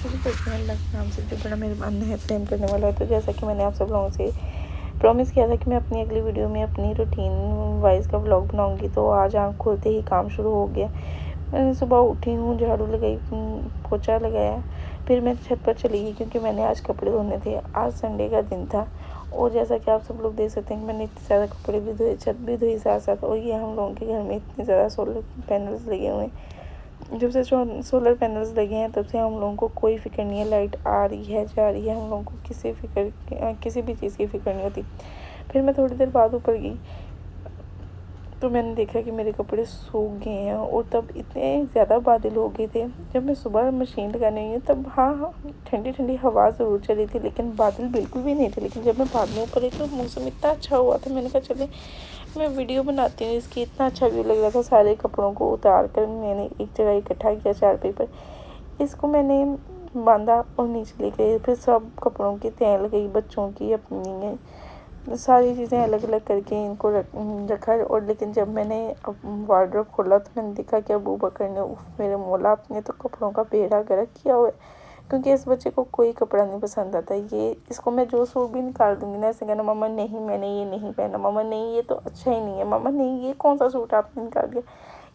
شروع کرتے ہیں اللہ کے نام سے جو بڑا مہربان ہے رحم کرنے والا ہے۔ تو جیسا کہ میں نے آپ سب لوگوں سے پرومس کیا تھا کہ میں اپنی اگلی ویڈیو میں اپنی روٹین وائز کا ولاگ بناؤں گی، تو آج آنکھ کھولتے ہی کام شروع ہو گیا۔ میں صبح اٹھی ہوں، جھاڑو لگائی، پوچھا لگایا، پھر میں چھت پر چلی گئی کیونکہ میں نے آج کپڑے دھونے تھے۔ آج سنڈے کا دن تھا اور جیسا کہ آپ سب لوگ دیکھ سکتے ہیں کہ میں نے اتنے زیادہ کپڑے بھی دھوئے، چھت بھی دھوئی ساتھ ساتھ۔ اور یہ ہم لوگوں کے گھر میں اتنے زیادہ سولر پینلز لگے ہوئے ہیں۔ جب سے سولر پینلز لگے ہیں تب سے ہم لوگوں کو کوئی فکر نہیں ہے، لائٹ آ رہی ہے جا رہی ہے، ہم لوگوں کو کسی بھی چیز کی فکر نہیں ہوتی۔ پھر میں تھوڑی دیر بعد اوپر گئی تو میں نے دیکھا کہ میرے کپڑے سوکھ گئے ہیں اور تب اتنے زیادہ بادل ہو گئے تھے۔ جب میں صبح مشین لگانے گئی تب ہاں ٹھنڈی ٹھنڈی ہوا ضرور چلی تھی لیکن بادل بالکل بھی نہیں تھے۔ لیکن جب میں بعد میں اوپر گئی تو موسم اتنا اچھا ہوا تھا، میں نے کہا چلے میں ویڈیو بناتی ہوں اس کی۔ اتنا اچھا ویو لگ رہا تھا، سارے کپڑوں کو اتار کر میں نے ایک جگہ اکٹھا کیا چارپائی پر، اس کو میں نے باندھا اور نیچے لے گئی۔ پھر سب کپڑوں کی تہیں لگائی، بچوں کی، اپنی، ساری چیزیں الگ الگ کر کے ان کو رکھا۔ اور لیکن جب میں نے وارڈروب کھولا تو میں نے دیکھا کہ ابو بکر نے میرے مولا اپنے تو کپڑوں کا بیڑا گرک کیا ہوا ہے، کیونکہ اس بچے کو کوئی کپڑا نہیں پسند آتا۔ اس کو میں جو سوٹ بھی نکال دوں گی نا، ایسے کہنا ماما نہیں میں نے یہ نہیں پہنا، ماما نہیں یہ تو اچھا ہی نہیں ہے، ماما نہیں یہ کون سا سوٹ آپ نے نکال دیا۔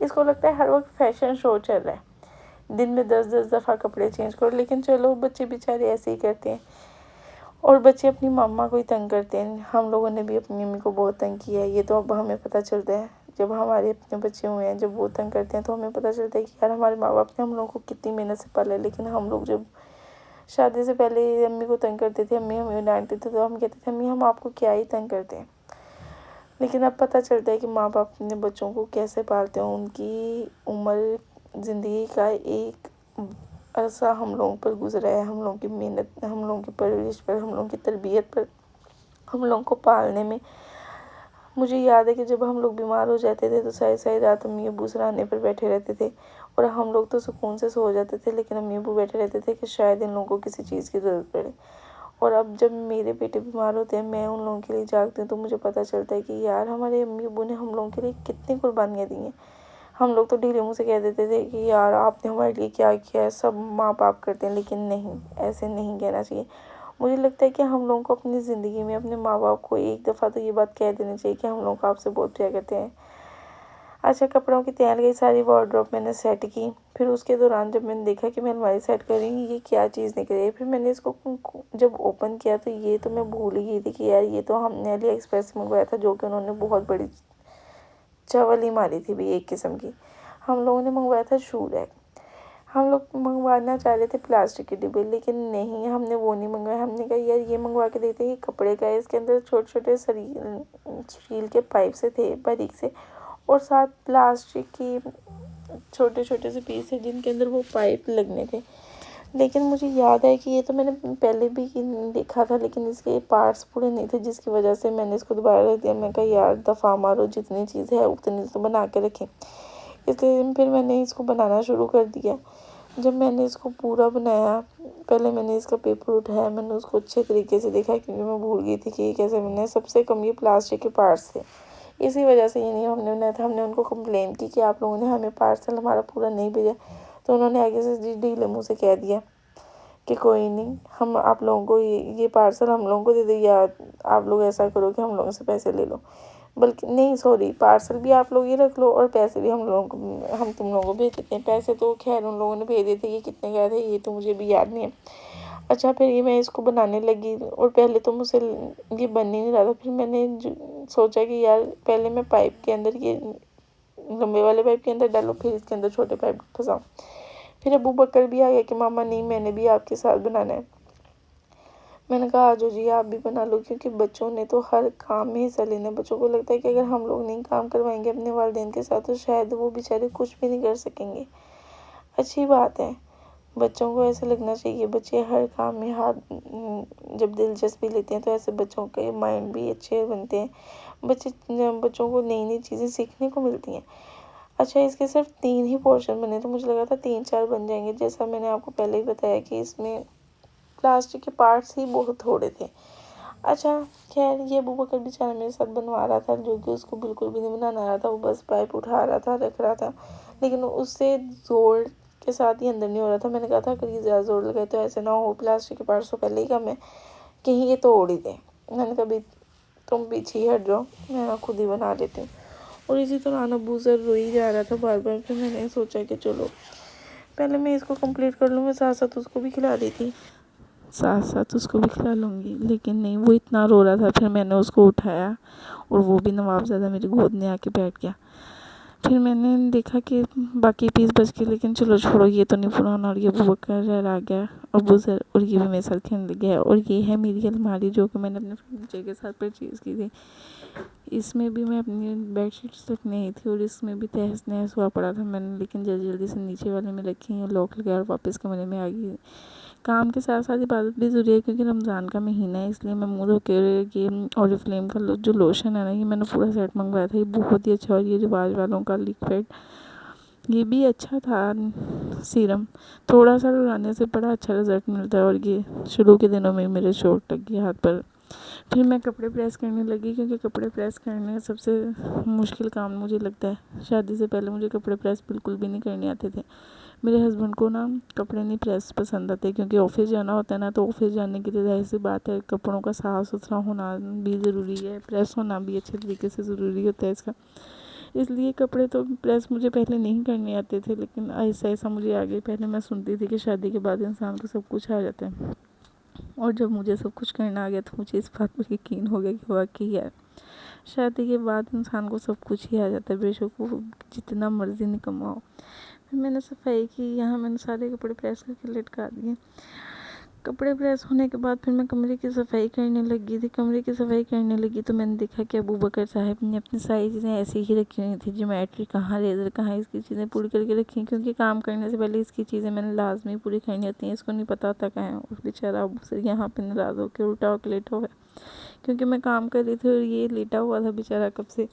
اس کو لگتا ہے ہر وقت فیشن شو چل رہا ہے، دن میں 10 دفعہ کپڑے چینج کرو۔ لیکن چلو بچے بیچارے ایسے ہی کرتے ہیں اور بچے اپنی ماما کو ہی تنگ کرتے ہیں۔ ہم لوگوں نے بھی اپنی امی کو بہت تنگ کیا ہے، یہ تو اب ہمیں پتہ چلتا ہے جب ہمارے اپنے بچے ہوئے ہیں، جب وہ تنگ کرتے ہیں تو ہمیں پتہ چلتا ہے کہ یار ہمارے ماں باپ نے ہم لوگوں کو کتنی محنت سے پالا ہے۔ لیکن ہم لوگ جب شادی سے پہلے امی کو تنگ کرتے تھے، امی ہمیں ڈانٹتے تھے تو ہم کہتے تھے امی ہم آپ کو کیا ہی تنگ کرتے ہیں۔ لیکن اب پتہ چلتا ہے کہ ماں باپ اپنے بچوں کو کیسے پالتے ہیں، ان کی عمر زندگی کا ایک عرصہ ہم لوگوں پر گزرا ہے، ہم لوگوں کی محنت، ہم لوگوں کی پرورش پر، ہم لوگوں کی تربیت پر، ہم لوگوں کو پالنے میں۔ مجھے یاد ہے کہ جب ہم لوگ بیمار ہو جاتے تھے تو ساری ساری رات امی ابو سراہنے پر بیٹھے رہتے تھے اور ہم لوگ تو سکون سے سو جاتے تھے، لیکن امی ابو بیٹھے رہتے تھے کہ شاید ان لوگوں کو کسی چیز کی ضرورت پڑے۔ اور اب جب میرے بیٹے بیمار ہوتے ہیں، میں ان لوگوں کے لیے جاگتی ہوں تو مجھے پتہ چلتا ہے کہ یار ہمارے امی ابو نے ہم لوگوں کے لیے کتنی قربانیاں دی ہیں۔ ہم لوگ تو ڈھیلے منہ سے کہہ دیتے تھے کہ یار آپ نے ہمارے لیے کیا کیا ہے، سب ماں باپ کرتے ہیں، لیکن نہیں، ایسے نہیں کہنا چاہیے۔ مجھے لگتا ہے کہ ہم لوگوں کو اپنی زندگی میں اپنے ماں باپ کو ایک دفعہ تو یہ بات کہہ دینی چاہیے کہ ہم لوگ آپ سے بہت پیار کرتے ہیں۔ اچھا کپڑوں کی تیار گئی، ساری وارڈروب میں نے سیٹ کی۔ پھر اس کے دوران جب میں نے دیکھا کہ میں الماری سیٹ کر رہی ہوں، یہ کیا چیز نکل رہی ہے، پھر میں نے اس کو جب اوپن کیا تو یہ تو میں بھول ہی گئی تھی کہ یار یہ تو ہم نے علی ایکسپریس سے منگوایا تھا، جو کہ انہوں نے بہت بڑی چول ہی ماری تھی بھی ایک قسم کی۔ ہم لوگوں نے منگوایا تھا شو ریک۔ ہم لوگ منگوانا چاہ رہے تھے پلاسٹک کے ڈبے، لیکن نہیں ہم نے وہ نہیں منگوایا۔ ہم نے کہا یار یہ منگوا کے دیکھتے ہیں، یہ کپڑے کا ہے، اس کے اندر چھوٹے چھوٹے اسٹیل کے پائپ سے تھے باریک سے، اور ساتھ پلاسٹک کی چھوٹے چھوٹے سے پیس تھے جن کے اندر وہ پائپ لگنے تھے۔ لیکن مجھے یاد ہے کہ یہ تو میں نے پہلے بھی دیکھا تھا لیکن اس کے پارٹس پورے نہیں تھے، جس کی وجہ سے میں نے اس کو دوبارہ رکھ دیا۔ میں کہا یار دفعہ مارو، جتنی چیز ہے اتنی تو بنا کے رکھیں۔ اس لیے پھر میں نے اس کو بنانا شروع کر دیا۔ جب میں نے اس کو پورا بنایا، پہلے میں نے اس کا پیپر اٹھایا، میں نے اس کو اچھے طریقے سے دیکھا کیونکہ میں بھول گئی تھی کہ یہ کیسے بنا ہے۔ سب سے کم یہ پلاسٹک کے پارٹس تھے، اسی وجہ سے یہ نہیں ہم نے بنایا تھا۔ ہم نے ان کو کمپلین کی کہ آپ لوگوں نے ہمیں پارسل ہمارا پورا نہیں بھیجا، تو انہوں نے آگے سے ڈھیلے منہ سے کہہ دیا کہ کوئی نہیں، ہم آپ لوگوں کو یہ پارسل ہم لوگوں کو دے دیں، یا آپ لوگ ایسا کرو کہ ہم لوگوں سے پیسے لے لو، بلکہ نہیں سوری پارسل بھی آپ لوگ ہی رکھ لو اور پیسے بھی ہم تم لوگوں کو بھیج دیتے ہیں۔ پیسے تو خیر ان لوگوں نے بھیج دیے تھے، یہ کتنے گئے تھے یہ تو مجھے بھی یاد نہیں ہے۔ اچھا پھر یہ میں اس کو بنانے لگی اور پہلے تو مجھ سے یہ بن ہی نہیں رہا تھا۔ پھر میں نے سوچا کہ یار پہلے میں پائپ کے اندر یہ لمبے والے پائپ کے اندر ڈالوں، پھر اس کے اندر چھوٹے پائپ پھنساؤں۔ پھر ابو بکر بھی آ گیا کہ ماما نہیں میں نے بھی آپ کے ساتھ بنانا ہے۔ میں نے کہا آجو جی آپ بھی بنا لو، کیونکہ بچوں نے تو ہر کام میں حصہ لینا ہے۔ بچوں کو لگتا ہے کہ اگر ہم لوگ نہیں کام کروائیں گے اپنے والدین کے ساتھ تو شاید وہ بیچارے کچھ بھی نہیں کر سکیں گے۔ اچھی بات ہے، بچوں کو ایسے لگنا چاہیے، بچے ہر کام میں جب دلچسپی لیتے ہیں تو ایسے بچوں کے مائنڈ بھی اچھے بنتے ہیں، بچوں کو نئی نئی چیزیں سیکھنے کو ملتی ہیں۔ اچھا اس کے صرف 3 ہی پورشن بنے تھے، مجھے لگا تھا 3-4 بن جائیں گے، جیسا میں نے آپ کو پہلے ہی بتایا کہ اس میں پلاسٹک کے پارٹس ہی بہت تھوڑے تھے۔ اچھا خیر یہ ابو بکر بیچارہ میرے ساتھ بنوا رہا تھا، جو کہ اس کو بالکل بھی نہیں بنانا آ رہا تھا، وہ بس پائپ اٹھا رہا تھا رکھ رہا تھا، لیکن اس سے زور کے ساتھ ہی اندر نہیں ہو رہا تھا. میں نے کہا تھا اگر یہ زیادہ زور لگائے تو ایسے نہ ہو, پلاسٹک کے پارٹس تو پہلے ہی کم ہے, کہیں یہ توڑ ہی دیں. میں نے کہا تم پیچھے ہی ہٹ جاؤ, میں خود ہی بنا لیتی ہوں. اور اسی طرح ابو ذر روئی جا رہا تھا بار بار. پھر میں نے سوچا کہ چلو پہلے میں اس کو کمپلیٹ کر لوں, میں ساتھ ساتھ اس کو بھی کھلا دی تھی, لیکن نہیں, وہ اتنا رو رہا تھا. پھر میں نے اس کو اٹھایا اور وہ بھی نوابزادہ میری گود میں آ کے بیٹھ گیا. پھر میں نے دیکھا کہ باقی پیس بچ گئے, لیکن چلو چھوڑو, یہ تو نہیں پرانا. اور یہ ابوبکر آ گیا, ابو ذر, اور یہ بھی میرے ساتھ کھیلنے لگ گیا. اور یہ ہے میری الماری جو کہ میں نے اپنے فرنیچر کے ساتھ پرچیز کی تھی. اس میں بھی میں اپنی بیڈ شیٹس رکھنی آئی تھی, اور اس میں بھی تہس نہس ہوا پڑا تھا. میں نے لیکن جلدی سے نیچے والے میں رکھی, لاک لگایا اور واپس کمرے میں آ گئی. کام کے ساتھ ساتھ عبادت بھی ضروری ہے, کیونکہ رمضان کا مہینہ ہے. اس لیے میں منہ دھو کے یہ اوریفلیم کا جو لوشن ہے نا, یہ میں نے پورا سیٹ منگوایا تھا. یہ بہت ہی اچھا, اور یہ رواج والوں کا لیکوڈ, یہ بھی اچھا تھا. سیرم تھوڑا سا لگانے سے بڑا اچھا رزلٹ ملتا ہے, اور یہ شروع کے دنوں میں میرے چوٹ لگ گیا ہاتھ پر. پھر میں کپڑے پریس کرنے لگی, کیونکہ کپڑے پریس کرنے سب سے مشکل کام مجھے لگتا ہے. شادی سے پہلے مجھے کپڑے پریس بالکل بھی نہیں کرنے آتے تھے. میرے ہسبینڈ کو نا کپڑے نہیں پریس پسند آتے, کیونکہ آفس جانا ہوتا ہے نا, تو آفس جانے کے لیے ظاہر سی بات ہے کپڑوں کا صاف ستھرا ہونا بھی ضروری ہے, پریس ہونا بھی اچھے طریقے سے ضروری ہوتا ہے اس کا. اس لیے کپڑے تو پریس مجھے پہلے نہیں کرنے آتے تھے, لیکن ایسا مجھے آگے. پہلے میں سنتی تھی کہ شادی کے بعد انسان کو سب کچھ آ جاتا ہے, اور جب مجھے سب کچھ کرنا آ گیا تو مجھے اس بات پر یقین ہو گیا کہ واقعی ہے, شادی کے بعد انسان کو سب کچھ ہی آ جاتا ہے, بے شک وہ جتنا مرضی نکما ہو. پھر میں نے صفائی کی, یہاں میں نے سارے کپڑے پریس کر کے لٹکا دیے. کپڑے پریس ہونے کے بعد پھر میں کمرے کی صفائی کرنے لگی تو میں نے دیکھا کہ ابوبکر صاحب نے اپنی ساری چیزیں ایسی ہی رکھی ہوئی تھیں. جیومیٹری کہاں, ریزر کہاں, اس کی چیزیں پوری کر کے رکھی, کیونکہ کام کرنے سے پہلے اس کی چیزیں میں نے لازمی پوری کرنی ہوتی ہیں. اس کو نہیں پتا ہوتا کہاں ہے. اور بیچارہ ابو سے یہاں پہ ناراض ہو کے الٹا ہو کے لیٹا ہوا ہے, کیونکہ میں کام کر رہی تھی اور یہ لیٹا ہوا تھا بیچارہ کب سے.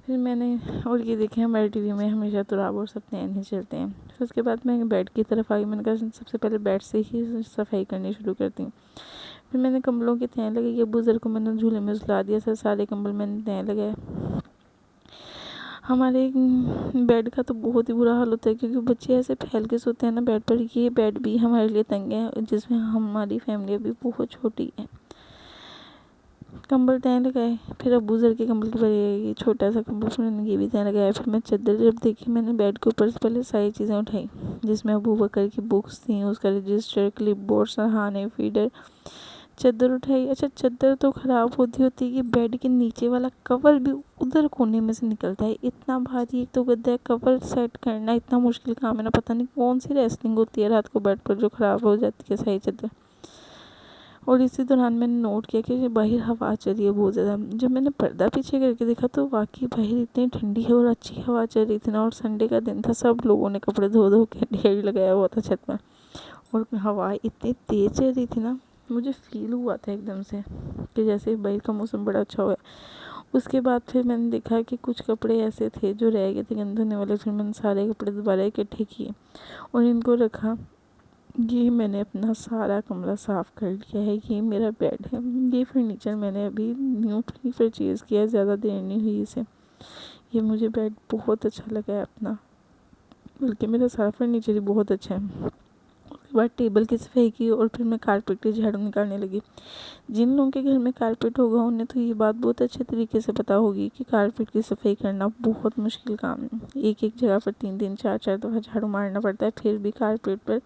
پھر میں نے, اور یہ دیکھیں ہمارے ٹی وی میں ہمیشہ تراب اور سب نئے چلتے ہیں. پھر اس کے بعد میں بیڈ کی طرف آ گئی. میں نے کہا سب سے پہلے بیڈ سے ہی صفائی کرنی شروع کرتی ہوں. پھر میں نے کمبلوں کی تہیں لگائی. ابو ذر کو میں نے جھولے میں جھلا دیا, سارے کمبل میں نے تہیں لگائے. ہمارے بیڈ کا تو بہت ہی برا حال ہوتا ہے, کیونکہ بچے ایسے پھیل کے سوتے ہیں نا بیڈ پر. یہ بیڈ بھی ہمارے لیے تنگ ہے, جس میں ہماری فیملی ابھی بہت چھوٹی ہے. کمبل تہیں لگائے, پھر ابو ذر کے کمبل پر یہ چھوٹا سا کمبل, پھر میں نے یہ بھی تہیں لگایا. پھر میں چادر جب دیکھی, میں نے بیڈ کے اوپر سے پہلے ساری چیزیں اٹھائی, جس میں ابوبکر کی بکس تھیں, اس کا رجسٹر, کلپ بورڈ, سرہانے, فیڈر. چادر اٹھائی. اچھا چادر تو خراب ہوتی ہے کہ بیڈ کے نیچے والا کور بھی ادھر کونے میں سے نکلتا ہے. اتنا بھاری ایک تو گدا ہے, کور سیٹ کرنا اتنا مشکل کام ہے نا, پتہ نہیں کون سی ریسلنگ ہوتی ہے رات کو بیڈ پر جو خراب ہو جاتی ہے صحیح چادر. اور اسی دوران میں نے نوٹ کیا کہ باہر ہوا چل رہی ہے بہت زیادہ. جب میں نے پردہ پیچھے کر کے دیکھا تو واقعی باہر اتنی ٹھنڈی ہے اور اچھی ہوا چل رہی تھی نا, اور سنڈے کا دن تھا, سب لوگوں نے کپڑے دھو دھو کے ڈھیر لگایا ہوا تھا چھت پر, اور ہوا اتنی تیز چل رہی تھی نا, مجھے فیل ہوا تھا ایک دم سے کہ جیسے باہر کا موسم بڑا اچھا ہوا ہے. اس کے بعد پھر میں نے دیکھا کہ کچھ کپڑے ایسے تھے جو رہ گئے تھے گندے ہونے والے. پھر میں نے سارے کپڑے دوبارہ اکٹھے کیے اور ان کو رکھا. یہ میں نے اپنا سارا کمرہ صاف کر لیا ہے. یہ میرا بیڈ ہے. یہ فرنیچر میں نے ابھی نیو پرچیز کیا ہے, زیادہ دیر نہیں ہوئی اسے. یہ مجھے بیڈ بہت اچھا لگا ہے اپنا, بلکہ میرا سارا فرنیچر ہی بہت اچھا ہے. اس کے بعد ٹیبل کی صفائی کی, اور پھر میں کارپیٹ کی جھاڑو نکالنے لگی. جن لوگوں کے گھر میں کارپیٹ ہوگا انہیں تو یہ بات بہت اچھے طریقے سے پتہ ہوگی کہ کارپیٹ کی صفائی کرنا بہت مشکل کام ہے. ایک جگہ پر 3 4 دفعہ جھاڑو مارنا پڑتا ہے, پھر بھی کارپیٹ پر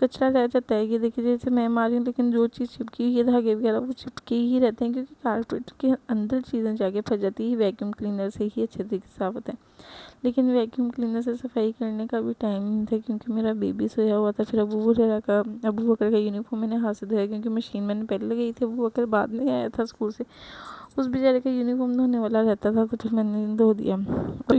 کچرا رہ جاتا ہے. یہ دیکھیے جیسے میں ماری ہوں, لیکن جو چیز چپکی ہوئی ہے دھاگے وغیرہ وہ چپکی ہی رہتے ہیں, کیونکہ کارپیٹ کے اندر چیزیں جا کے پھنس جاتی ہے. ویکیوم کلینر سے ہی اچھے طریقے سے صاف ہوتا ہے, لیکن ویکیوم کلینر سے صفائی کرنے کا بھی ٹائم نہیں تھا, کیونکہ میرا بیبی سویا ہوا تھا. پھر ابوبکر کا یونیفارم میں نے ہاتھ سے دھویا, کیونکہ مشین میں نے پہلے لگائی تھی, ابوبکر بعد میں آیا تھا اسکول سے, اس بیچارے کا یونیفارم دھونے والا رہتا تھا, تو پھر میں نے دھو دیا. اور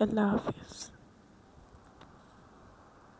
اللہ حافظ.